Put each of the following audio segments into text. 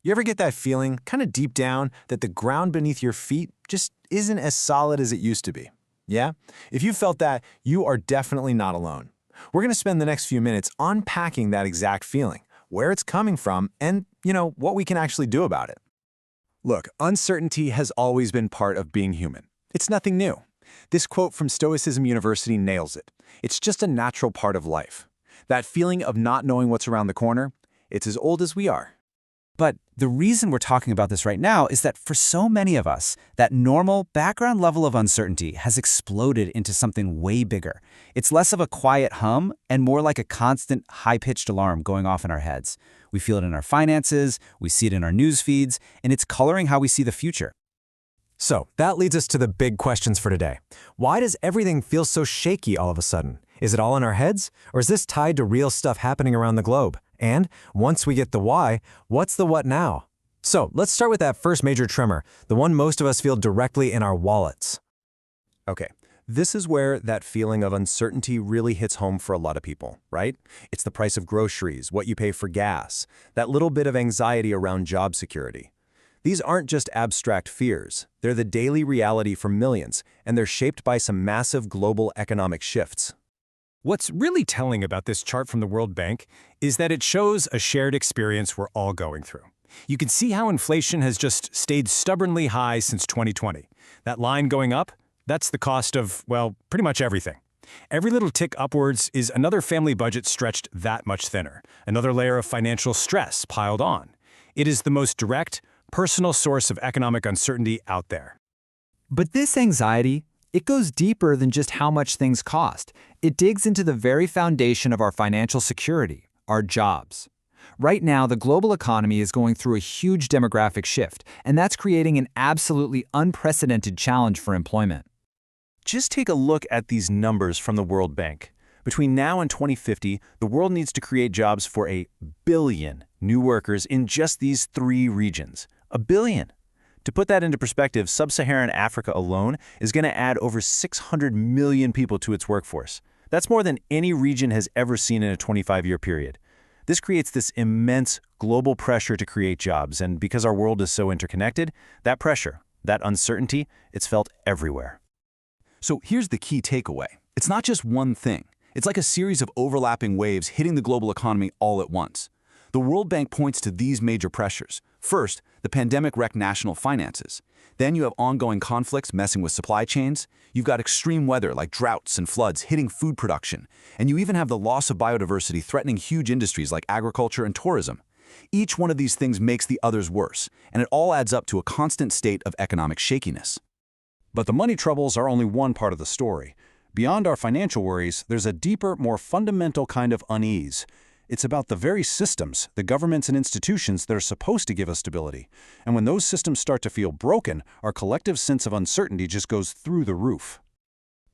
You ever get that feeling, kind of deep down, that the ground beneath your feet just isn't as solid as it used to be? Yeah? If you felt that, you are definitely not alone. We're going to spend the next few minutes unpacking that exact feeling, where it's coming from, and, what we can actually do about it. Look, uncertainty has always been part of being human. It's nothing new. This quote from Stoicism University nails it. It's just a natural part of life. That feeling of not knowing what's around the corner, it's as old as we are. But the reason we're talking about this right now is that for so many of us, that normal background level of uncertainty has exploded into something way bigger. It's less of a quiet hum and more like a constant high-pitched alarm going off in our heads. We feel it in our finances, we see it in our news feeds, and it's coloring how we see the future. So that leads us to the big questions for today. Why does everything feel so shaky all of a sudden? Is it all in our heads? Or is this tied to real stuff happening around the globe? And once we get the why, what's the what now? So let's start with that first major tremor, the one most of us feel directly in our wallets. Okay, this is where that feeling of uncertainty really hits home for a lot of people, right? It's the price of groceries, what you pay for gas, that little bit of anxiety around job security. These aren't just abstract fears. They're the daily reality for millions, and they're shaped by some massive global economic shifts. What's really telling about this chart from the World Bank is that it shows a shared experience we're all going through. You can see how inflation has just stayed stubbornly high since 2020. That line going up, that's the cost of, well, pretty much everything. Every little tick upwards is another family budget stretched that much thinner, another layer of financial stress piled on. It is the most direct, personal source of economic uncertainty out there. But this anxiety, it goes deeper than just how much things cost. It digs into the very foundation of our financial security, our jobs. Right now, the global economy is going through a huge demographic shift, and that's creating an absolutely unprecedented challenge for employment. Just take a look at these numbers from the World Bank. Between now and 2050, the world needs to create jobs for 1 billion new workers in just these 3 regions. 1 billion. To put that into perspective, sub-Saharan Africa alone is going to add over 600 million people to its workforce. That's more than any region has ever seen in a 25-year period. This creates this immense global pressure to create jobs, and because our world is so interconnected, that pressure, that uncertainty, it's felt everywhere. So here's the key takeaway. It's not just one thing. It's like a series of overlapping waves hitting the global economy all at once. The World Bank points to these major pressures. First, the pandemic wrecked national finances. Then you have ongoing conflicts messing with supply chains. You've got extreme weather like droughts and floods hitting food production. And you even have the loss of biodiversity threatening huge industries like agriculture and tourism. Each one of these things makes the others worse, and it all adds up to a constant state of economic shakiness. But the money troubles are only one part of the story. Beyond our financial worries, there's a deeper, more fundamental kind of unease. It's about the very systems, the governments and institutions that are supposed to give us stability. And when those systems start to feel broken, our collective sense of uncertainty just goes through the roof.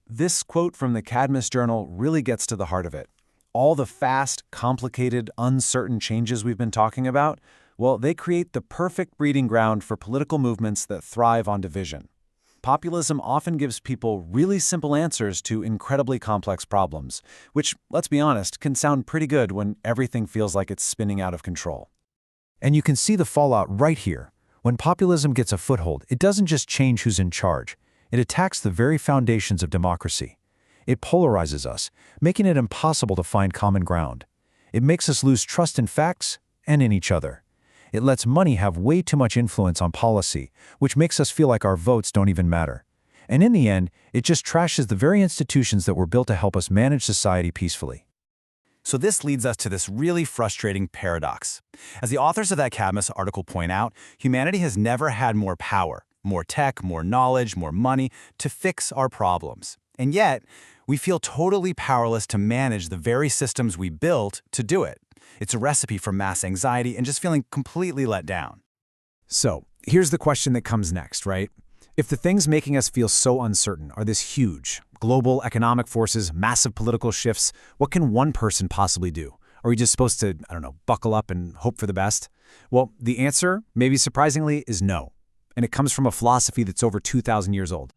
This quote from the Cadmus Journal really gets to the heart of it. All the fast, complicated, uncertain changes we've been talking about, well, they create the perfect breeding ground for political movements that thrive on division. Populism often gives people really simple answers to incredibly complex problems, which, let's be honest, can sound pretty good when everything feels like it's spinning out of control. And you can see the fallout right here. When populism gets a foothold, it doesn't just change who's in charge. It attacks the very foundations of democracy. It polarizes us, making it impossible to find common ground. It makes us lose trust in facts and in each other. It lets money have way too much influence on policy, which makes us feel like our votes don't even matter. And in the end, it just trashes the very institutions that were built to help us manage society peacefully. So this leads us to this really frustrating paradox. As the authors of that Cadmus article point out, humanity has never had more power, more tech, more knowledge, more money to fix our problems. And yet, we feel totally powerless to manage the very systems we built to do it. It's a recipe for mass anxiety and just feeling completely let down. So, here's the question that comes next, right? If the things making us feel so uncertain are this huge, global economic forces, massive political shifts, what can one person possibly do? Are we just supposed to, buckle up and hope for the best? Well, the answer, maybe surprisingly, is no. And it comes from a philosophy that's over 2,000 years old.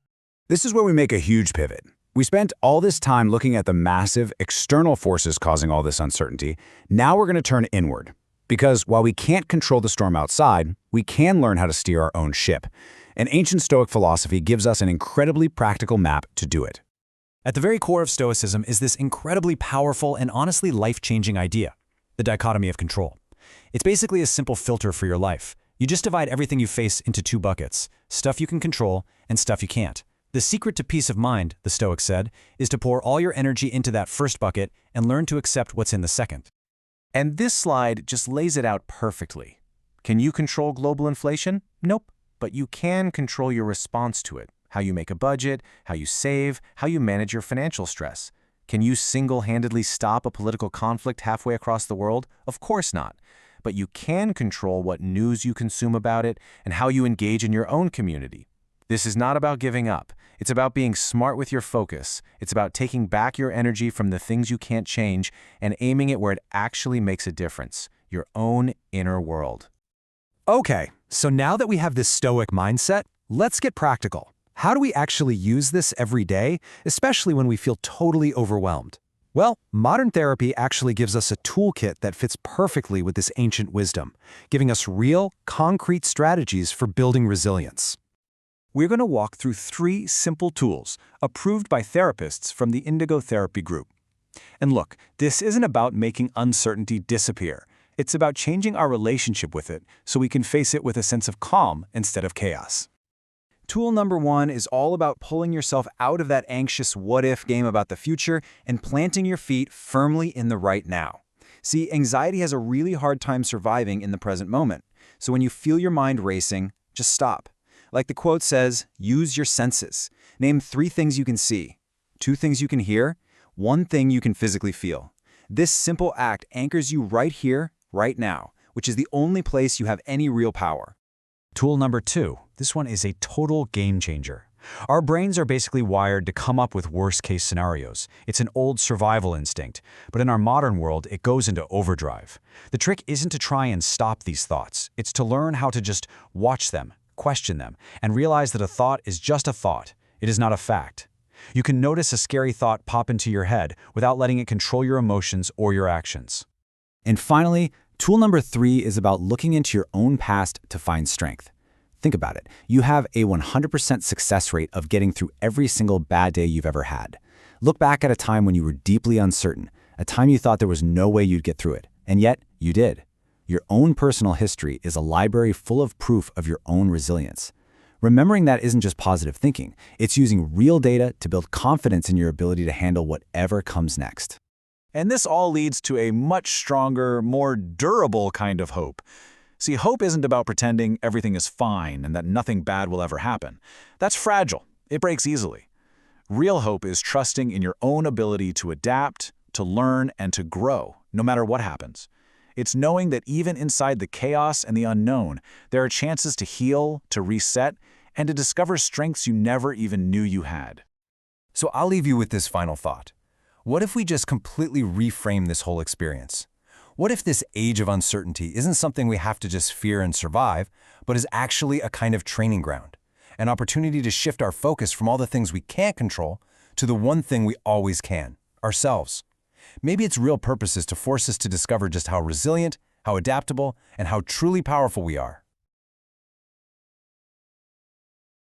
This is where we make a huge pivot. We spent all this time looking at the massive external forces causing all this uncertainty. Now we're going to turn inward. Because while we can't control the storm outside, we can learn how to steer our own ship. And ancient Stoic philosophy gives us an incredibly practical map to do it. At the very core of Stoicism is this incredibly powerful and honestly life-changing idea, the dichotomy of control. It's basically a simple filter for your life. You just divide everything you face into two buckets, stuff you can control and stuff you can't. The secret to peace of mind, the Stoics said, is to pour all your energy into that first bucket and learn to accept what's in the second. And this slide just lays it out perfectly. Can you control global inflation? Nope. But you can control your response to it. How you make a budget, how you save, how you manage your financial stress. Can you single-handedly stop a political conflict halfway across the world? Of course not. But you can control what news you consume about it and how you engage in your own community. This is not about giving up. It's about being smart with your focus. It's about taking back your energy from the things you can't change and aiming it where it actually makes a difference, your own inner world. Okay, so now that we have this Stoic mindset, let's get practical. How do we actually use this every day, especially when we feel totally overwhelmed? Well, modern therapy actually gives us a toolkit that fits perfectly with this ancient wisdom, giving us real, concrete strategies for building resilience. We're going to walk through 3 simple tools approved by therapists from the Indigo Therapy Group. And look, this isn't about making uncertainty disappear. It's about changing our relationship with it so we can face it with a sense of calm instead of chaos. Tool number 1 is all about pulling yourself out of that anxious what-if game about the future and planting your feet firmly in the right now. See, anxiety has a really hard time surviving in the present moment. So when you feel your mind racing, just stop. Like the quote says, use your senses. Name 3 things you can see, 2 things you can hear, 1 thing you can physically feel. This simple act anchors you right here, right now, which is the only place you have any real power. Tool number 2. This one is a total game changer. Our brains are basically wired to come up with worst-case scenarios. It's an old survival instinct, but in our modern world, it goes into overdrive. The trick isn't to try and stop these thoughts. It's to learn how to just watch them, question them, and realize that a thought is just a thought. It is not a fact. You can notice a scary thought pop into your head without letting it control your emotions or your actions. And finally, tool number 3 is about looking into your own past to find strength. Think about it. You have a 100% success rate of getting through every single bad day you've ever had. Look back at a time when you were deeply uncertain, a time you thought there was no way you'd get through it, and yet you did. Your own personal history is a library full of proof of your own resilience. Remembering that isn't just positive thinking. It's using real data to build confidence in your ability to handle whatever comes next. And this all leads to a much stronger, more durable kind of hope. See, hope isn't about pretending everything is fine and that nothing bad will ever happen. That's fragile. It breaks easily. Real hope is trusting in your own ability to adapt, to learn, and to grow, no matter what happens. It's knowing that even inside the chaos and the unknown, there are chances to heal, to reset, and to discover strengths you never even knew you had. So I'll leave you with this final thought. What if we just completely reframe this whole experience? What if this age of uncertainty isn't something we have to just fear and survive, but is actually a kind of training ground, an opportunity to shift our focus from all the things we can't control to the one thing we always can, ourselves? Maybe its real purpose is to force us to discover just how resilient, how adaptable, and how truly powerful we are.